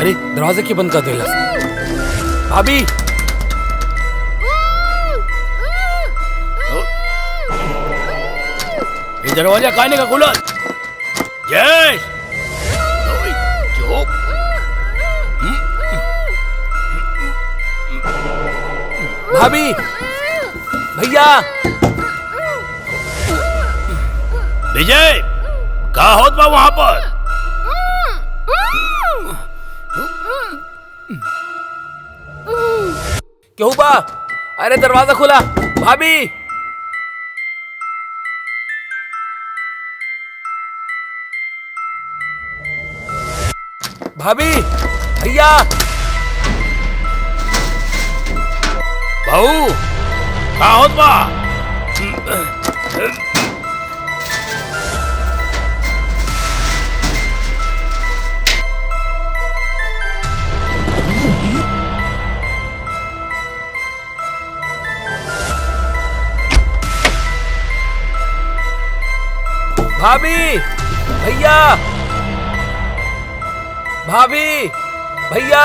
अरे दरवाजा क्यों बंद कर देला? भाभी ये दरवाजा काने का खुला? जय चुप। भाभी भैया विजय कहाँ होत बा वहां पर? क्यों बा? अरे दरवाजा खुला। भाभी भाभी भैया बहू कहाँ होत बा? भाभी भैया भाभी भैया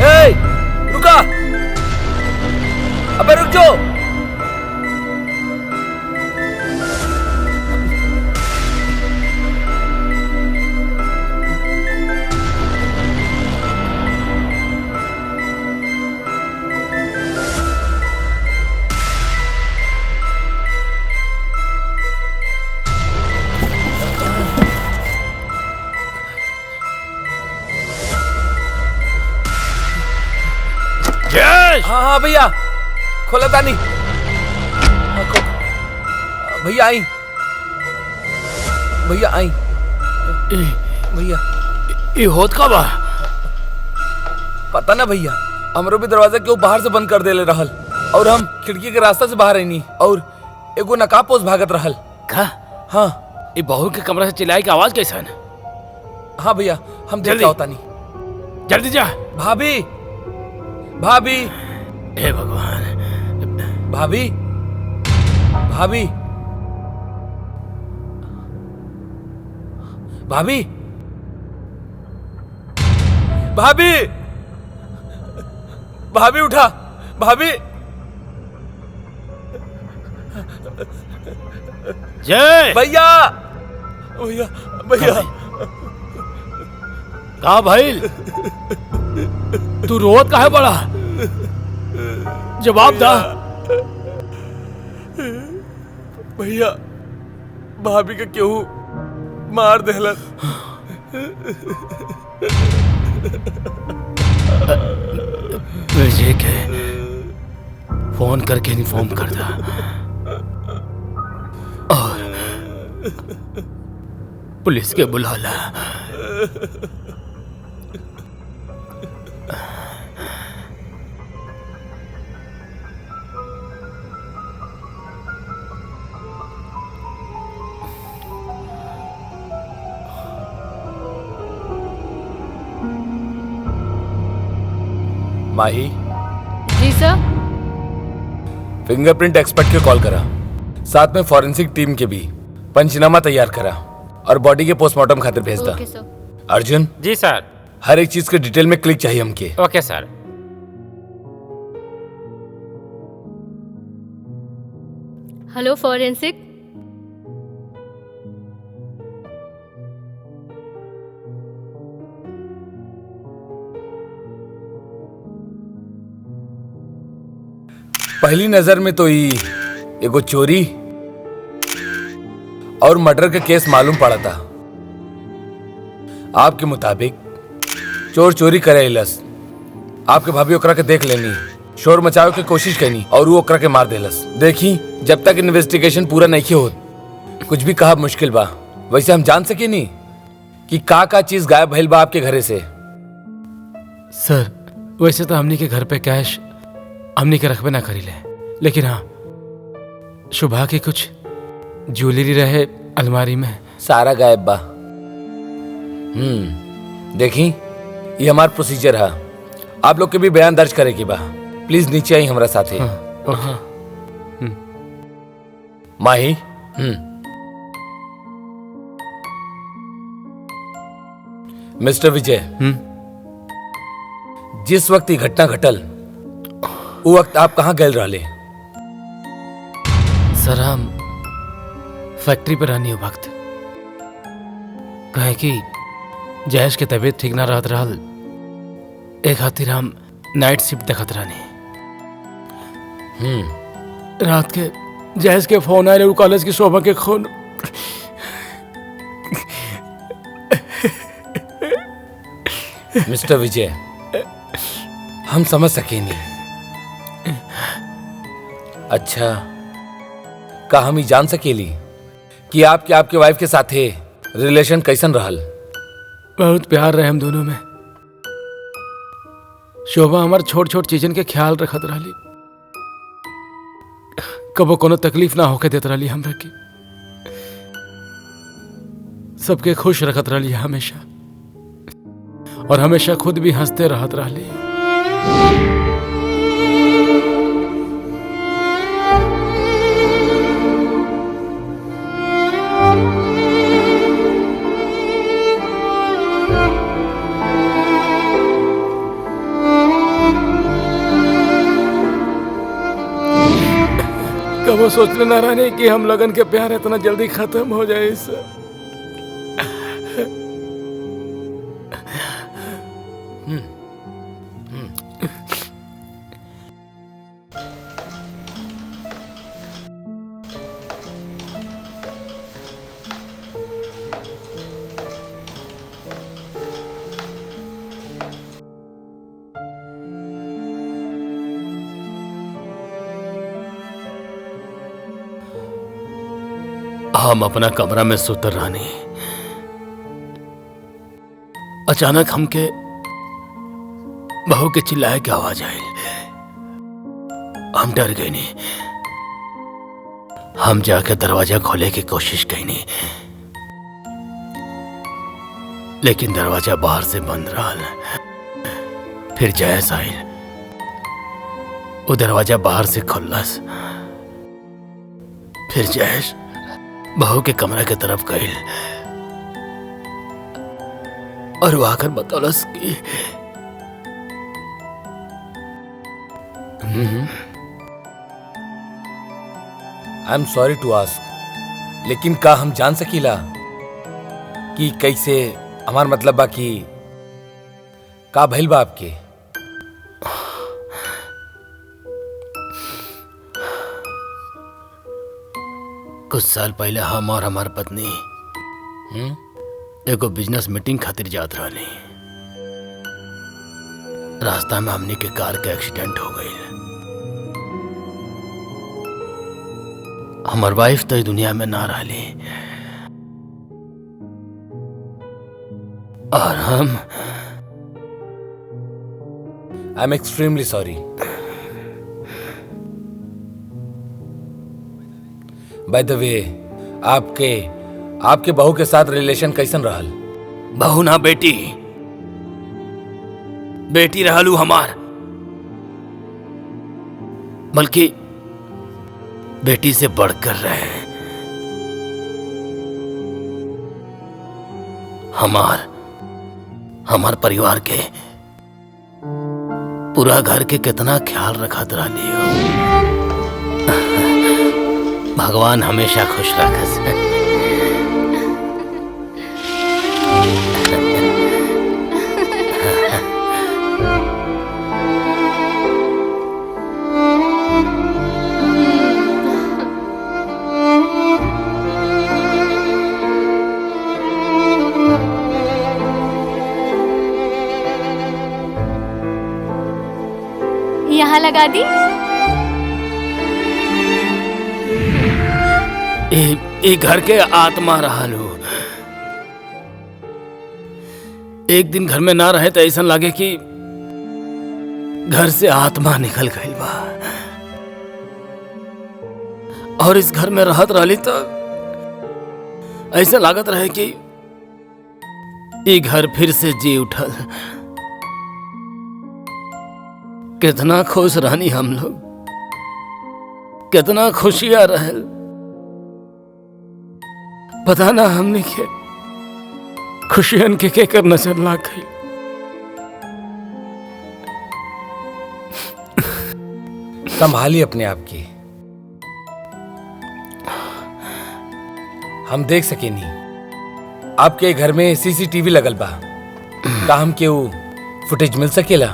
ए, रुका। अबे रुक जाओ। हाँ हाँ भैया खोला था नहीं। भैया आई भैया आई भैया ये होत का बा? पता ना भैया, हमरो भी दरवाजा क्यों बाहर से बंद कर देले रहल और हम खिड़की के रास्ता से बाहर आईनी और एगो नकाबपोश भागत रहल। का? हाँ ये बहू के कमरा से चिल्लाई की आवाज कैसन? हाँ भैया हम जल्दी होता नहीं। जल्दी जा। भाभी भाभी हे भगवान। भाभी भाभी भाभी भाभी भाभी उठा। भाभी जय भैया भैया भैया का भाई तू रोत काहे बड़ा? जवाब दा। भैया भाभी का केहू मार देहलन। विजय के फोन करके इन्फॉर्म कर दा और पुलिस के बुला ला। माही जी सर। फिंगरप्रिंट एक्सपर्ट के कॉल करा, साथ में फॉरेंसिक टीम के भी पंचनामा तैयार करा और बॉडी के पोस्टमार्टम खातिर भेज दा। ओके सर। अर्जुन जी सर। हर एक चीज के डिटेल में क्लिक चाहिए हमके। Okay sir. Hello forensic. पहली नजर में तो ये एगो चोरी और मर्डर का केस मालूम पड़ा था। आपके मुताबिक चोर चोरी करे इलस, आपके भाभी ओकरा के देख लेनी, शोर मचावे की कोशिश करनी और वो ओकरा के मार देलस। देखी जब तक इन्वेस्टिगेशन पूरा नहीं हो कुछ भी कहा मुश्किल बा। वैसे हम जान सके नहीं कि का चीज गायब भइल बा आपके घरे से। सर वैसे तो हमनी के घर पे कैश हमनी के रखबे ना करी ले, लेकिन हाँ शुभा के कुछ ज्वेलरी रहे अलमारी में। सारा गायब बा। देखी ये हमारा प्रोसीजर है, आप लोग के भी बयान दर्ज करे की बा। प्लीज नीचे आई हमारा साथ। हाँ। माही मिस्टर विजय, जिस वक्त ये घटना घटल वो वक्त आप कहाँ गए रहले? सर हम फैक्ट्री पर रहनी वक्त कहे कि जयेश के तबीयत ठीक ना रहत रहल, एक खातिर हम नाइट शिफ्ट देखत रहनी। रात के जयेश के फोन आए, वो कॉलेज की शोभा के खून। मिस्टर विजय, हम समझ सके नहीं। अच्छा, का हम ही जान सकेली कि आपके वाइफ के साथ रिलेशन कैसन रहल? बहुत प्यार रहे हम दोनों में। शोभा हमार छोट छोट चीजन के ख्याल रखत रहली, कबो कोनो तकलीफ ना होके देत रहली हमरा के, सबके खुश रखत रहली हमेशा, और हमेशा खुद भी हंसते रहत रहली। कबो सोचले ना रहने कि हम लगन के प्यार इतना जल्दी खत्म हो जाए। इस हम अपना कमरा में सुतर रहनी, अचानक हमके बहू के चिल्लाए की आवाज आई। हम डर गए नहीं। हम जाकर दरवाजा खोले की कोशिश की नहीं, लेकिन दरवाजा बाहर से बंद रहा। फिर जयेश आई, वो दरवाजा बाहर से खुल्लस। फिर जयेश बहू के कमरा के तरफ गई और वो आकर बतौलस कि I am sorry to ask, लेकिन का हम जान सकीला कि कैसे, हमार मतलब बा कि का भइल बा आपके? कुछ साल पहले हम और हमार पत्नी एगो बिजनेस मीटिंग खातिर जात रहनी। रास्ता में हमनी के कार के एक्सीडेंट हो गई। हमार वाइफ तो इस दुनिया में ना रहली और हम I am extremely sorry. By the way, आपके बहू के साथ रिलेशन कैसन रहल? बहू ना बेटी, बेटी रहलू हमार, बल्कि बेटी से बढ़कर रहे। हमार परिवार के, पूरा घर के कितना ख्याल रखत रहली हो। भगवान हमेशा खुश रखस। यहाँ लगा दी। ए घर के आत्मा रहलू। एक दिन घर में ना रहे तो ऐसा लगे कि घर से आत्मा निकल गई बा। और इस घर में रहत रहली तो ऐसा लागत रहे कि ये घर फिर से जी उठल। कितना खुश रहनी हम लोग, कितना खुशियां रहल। पता ना हमने के खुशियन के केकर नजर लाग गई। संभालिए अपने आप की। हम देख सके नहीं। आपके घर में सीसीटीवी लगल बा, का हम के फुटेज मिल सकेला?